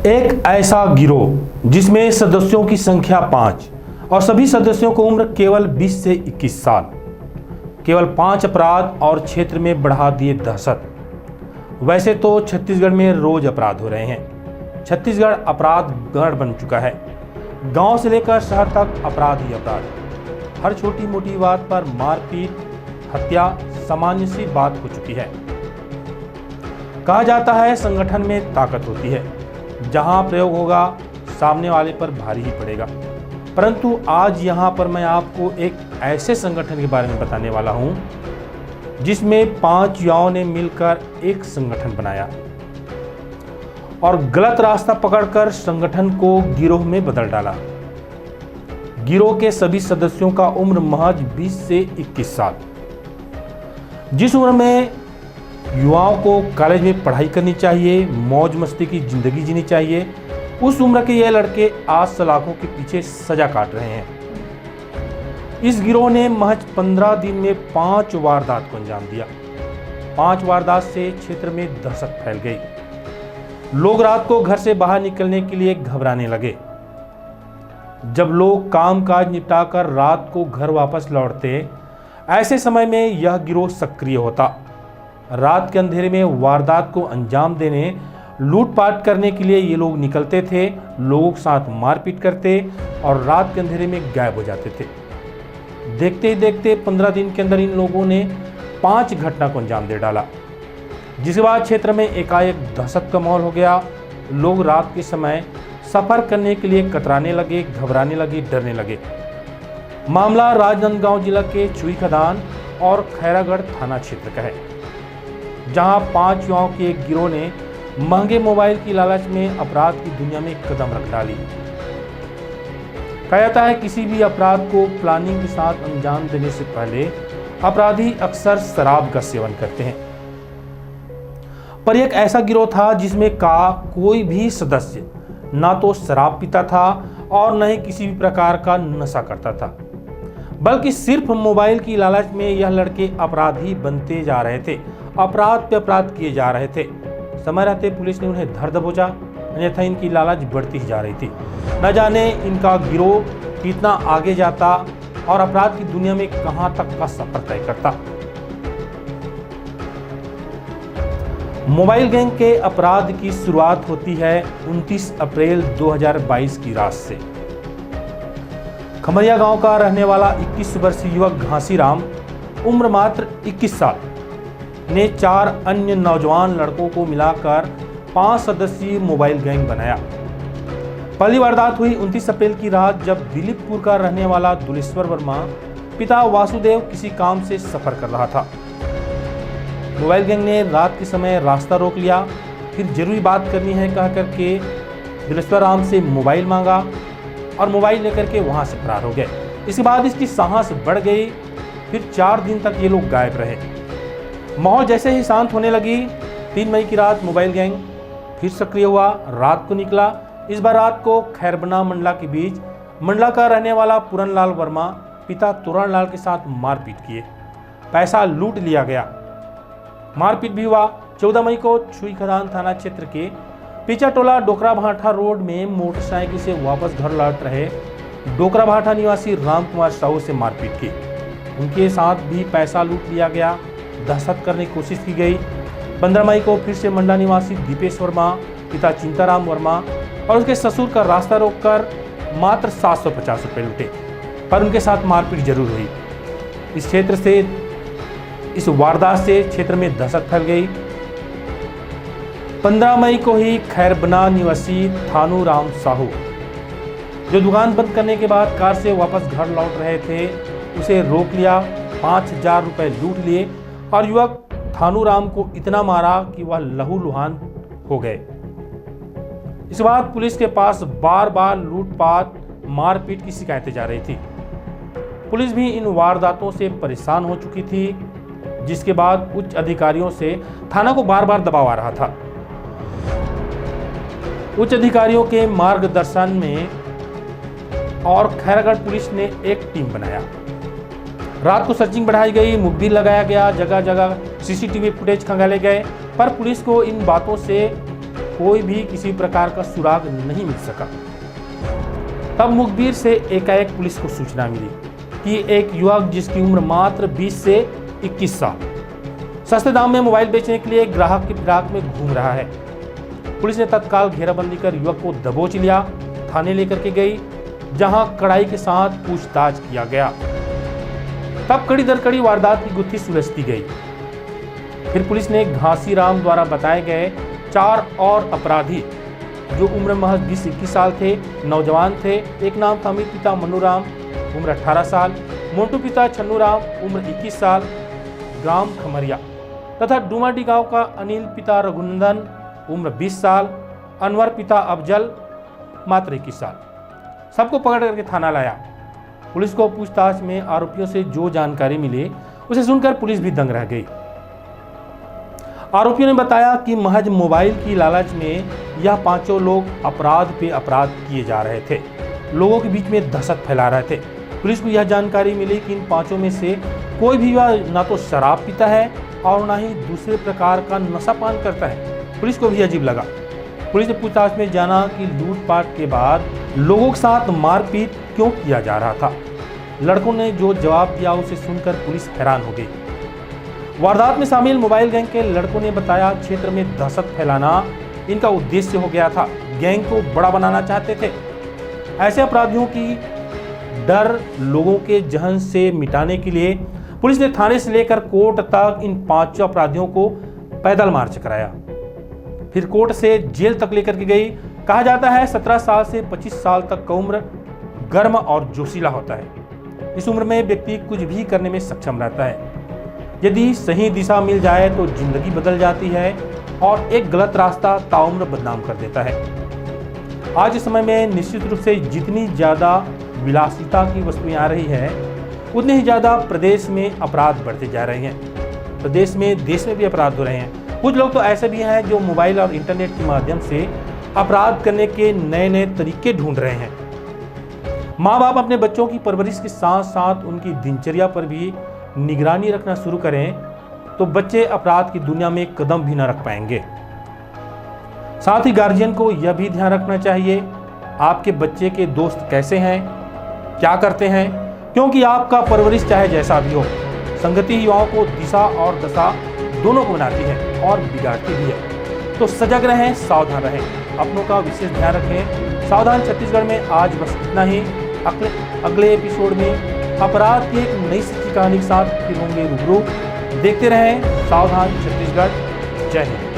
एक ऐसा गिरोह जिसमें सदस्यों की संख्या 5 और सभी सदस्यों को उम्र केवल 20 से 21 साल, केवल 5 अपराध और क्षेत्र में बढ़ा दिए दहशत। वैसे तो छत्तीसगढ़ में रोज अपराध हो रहे हैं। छत्तीसगढ़ अपराध गढ़ बन चुका है। गांव से लेकर शहर तक अपराध ही अपराध। हर छोटी मोटी बात पर मारपीट, हत्या सामान्य सी बात हो चुकी है। कहा जाता है संगठन में ताकत होती है, जहां प्रयोग होगा सामने वाले पर भारी ही पड़ेगा। परंतु आज यहां पर मैं आपको एक ऐसे संगठन के बारे में बताने वाला हूं जिसमें 5 युवाओं ने मिलकर एक संगठन बनाया और गलत रास्ता पकड़कर संगठन को गिरोह में बदल डाला। गिरोह के सभी सदस्यों का उम्र महज 20 से 21 साल। जिस उम्र में युवाओं को कॉलेज में पढ़ाई करनी चाहिए, मौज मस्ती की जिंदगी जीनी चाहिए, उस उम्र के ये लड़के आज सलाखों के पीछे सजा काट रहे हैं। इस गिरोह ने महज 15 दिन में 5 वारदात को अंजाम दिया। 5 वारदात से क्षेत्र में दहशत फैल गई। लोग रात को घर से बाहर निकलने के लिए घबराने लगे। जब लोग कामकाज निपटाकर रात को घर वापस लौटते, ऐसे समय में यह गिरोह सक्रिय होता। रात के अंधेरे में वारदात को अंजाम देने, लूटपाट करने के लिए ये लोग निकलते थे, लोगों के साथ मारपीट करते और रात के अंधेरे में गायब हो जाते थे। देखते ही देखते 15 दिन के अंदर इन लोगों ने 5 घटना को अंजाम दे डाला, जिसके बाद क्षेत्र में एकाएक दहशत का माहौल हो गया। लोग रात के समय सफर करने के लिए कतराने लगे, घबराने लगे, डरने लगे। मामला राजनांदगांव जिला के छुई खदान और खैरागढ़ थाना क्षेत्र का है, जहां 5 युवाओं के एक गिरोह ने महंगे मोबाइल की लालच में अपराध की दुनिया में कदम रख डाली। कहा जाता है किसी भी अपराध को प्लानिंग के साथ अंजाम देने से पहले अपराधी अक्सर शराब का सेवन करते हैं। पर एक ऐसा गिरोह था जिसमें का कोई भी सदस्य ना तो शराब पीता था और न ही किसी भी प्रकार का नशा करता था, बल्कि सिर्फ मोबाइल की लालच में यह लड़के अपराधी बनते जा रहे थे, अपराध पे अपराध किए जा रहे थे। समय रहते पुलिस ने उन्हें धर दबोचा, अन्यथा इनकी लालच बढ़ती ही जा रही थी। न जाने इनका गिरोह कितना आगे जाता और अपराध की दुनिया में कहां तक का सफर तय करता। मोबाइल गैंग के अपराध की शुरुआत होती है 29 अप्रैल 2022 की रात से। खमरिया गांव का रहने वाला 21 वर्षीय युवक घासीराम, उम्र मात्र 21 साल, ने 4 अन्य नौजवान लड़कों को मिलाकर 5 सदस्यीय मोबाइल गैंग बनाया। पहली वारदात हुई 29 अप्रैल की रात, जब दिलीपपुर का रहने वाला दुलेश्वर वर्मा पिता वासुदेव किसी काम से सफर कर रहा था। मोबाइल गैंग ने रात के समय रास्ता रोक लिया, फिर जरूरी बात करनी है कह करके दुलेश्वर राम से मोबाइल मांगा और मोबाइल लेकर के वहां से फरार हो गए। इसके बाद इसकी साहस बढ़ गई। फिर 4 दिन तक ये लोग गायब रहे। माहौल जैसे ही शांत होने लगी, 3 मई की रात मोबाइल गैंग फिर सक्रिय हुआ। रात को निकला। इस बार रात को खैरबना मंडला के बीच मंडला का रहने वाला पूरनलाल वर्मा पिता तोरणलाल के साथ मारपीट किए। पैसा लूट लिया गया। मारपीट भी हुआ। 14 मई को छुई खदान थाना क्षेत्र के पिचाटोला डोकरा भाठा रोड में मोटरसाइकिल से वापस घर लौट रहे डोकरा भाठा निवासी राम कुमार साहू से मारपीट की। उनके साथ भी पैसा लूट लिया गया, दहशत करने की कोशिश की गई। 15 मई को फिर से मंडला निवासी दीपेश वर्मा, पिता चिंताराम वर्मा और उसके ससुर का रास्ता रोककर मात्र 750 रुपये लूटे, पर उनके साथ मारपीट जरूर हुई। इस वारदात से क्षेत्र में दहशत फैल गई। 15 मई को ही खैरबना निवासी थानू राम साहू, जो दुकान बंद करने के बाद कार से वापस घर लौट रहे थे, उसे रोक लिया। 5000 रुपये लूट लिए और युवक थानू राम को इतना मारा कि वह लहूलुहान हो गए। इसके बाद पुलिस के पास बार बार लूटपाट, मारपीट की शिकायतें जा रही थी। पुलिस भी इन वारदातों से परेशान हो चुकी थी, जिसके बाद उच्च अधिकारियों से थाना को बार बार दबाव आ रहा था। उच्च अधिकारियों के मार्गदर्शन में और खैरागढ़ पुलिस ने एक टीम बनाया। रात को सर्चिंग बढ़ाई गई, मुखबिर लगाया गया, जगह जगह सीसीटीवी फुटेज खंगाले गए, पर पुलिस को इन बातों से कोई भी किसी प्रकार का सुराग नहीं मिल सका। तब मुखबिर से एकाएक पुलिस को सूचना मिली कि एक युवक जिसकी उम्र मात्र 20 से 21 साल सस्ते दाम में मोबाइल बेचने के लिए ग्राहक की फिराक में घूम रहा है। पुलिस ने तत्काल घेराबंदी कर युवक को दबोच लिया, थाने लेकर के गई, जहां कड़ाई के साथ पूछताछ किया गया। तब कड़ी दर कड़ी वारदात की गुत्थी सुलझती गई। फिर पुलिस ने घासीराम द्वारा बताए गए 4 और अपराधी जो उम्र महज 20-21 साल थे, नौजवान थे। एक नाम था अमित पिता मन्नूराम, उम्र 18 साल, मोंटू पिता छन्नूराम, उम्र 21 साल, ग्राम खमरिया, तथा डुमाडी गांव का अनिल पिता रघुनंदन, उम्र 20 साल, अनवर पिता अफजल, मात्र 21 साल, सबको पकड़ करके थाना लाया। पुलिस को पूछताछ में आरोपियों से जो जानकारी मिली उसे सुनकर पुलिस भी दंग रह गई। आरोपियों ने बताया कि महज मोबाइल की लालच में यह पांचों लोग अपराध पे अपराध किए जा रहे थे, लोगों के बीच में दहशत फैला रहे थे। पुलिस को यह जानकारी मिली कि इन पांचों में से कोई भी ना तो शराब पीता है और ना ही दूसरे प्रकार का नशा पान करता है। पुलिस को भी अजीब लगा। पुलिस ने पूछताछ में जाना कि लूटपाट के बाद लोगों के साथ मारपीट क्यों किया जा रहा था। लड़कों ने जो जवाब दिया उसे सुनकर पुलिस हैरान हो गई। वारदात में शामिल मोबाइल गैंग के लड़कों ने बताया क्षेत्र में दहशत फैलाना इनका उद्देश्य हो गया था। गैंग को बड़ा बनाना चाहते थे। ऐसे अपराधियों की डर लोगों के जहन से मिटाने के लिए पुलिस ने थाने से लेकर कोर्ट तक इन 5 अपराधियों को पैदल मार्च कराया, फिर कोर्ट से जेल तक लेकर के गई। कहा जाता है 17 साल से 25 साल तक का उम्र गर्म और जोशीला होता है। इस उम्र में व्यक्ति कुछ भी करने में सक्षम रहता है। यदि सही दिशा मिल जाए तो जिंदगी बदल जाती है और एक गलत रास्ता ताउम्र बदनाम कर देता है। आज इस समय में निश्चित रूप से जितनी ज़्यादा विलासिता की वस्तुएं आ रही है उतने ही ज़्यादा प्रदेश में अपराध बढ़ते जा रहे हैं। प्रदेश में, देश में भी अपराध हो रहे हैं। कुछ लोग तो ऐसे भी हैं जो मोबाइल और इंटरनेट के माध्यम से अपराध करने के नए नए तरीके ढूंढ रहे हैं। माँ बाप अपने बच्चों की परवरिश के साथ साथ उनकी दिनचर्या पर भी निगरानी रखना शुरू करें तो बच्चे अपराध की दुनिया में कदम भी न रख पाएंगे। साथ ही गार्जियन को यह भी ध्यान रखना चाहिए आपके बच्चे के दोस्त कैसे हैं, क्या करते हैं, क्योंकि आपका परवरिश चाहे जैसा भी हो, संगति ही युवाओं को दिशा और दशा दोनों को बनाती है और बिगाड़ती भी है। तो सजग रहें, सावधान रहें, अपनों का विशेष ध्यान रखें। सावधान छत्तीसगढ़ में आज बस इतना ही। अगले एपिसोड में अपराध की एक नई सच्ची कहानी के साथ फिर होंगे रूबरू। देखते रहें सावधान छत्तीसगढ़। जय हिंद।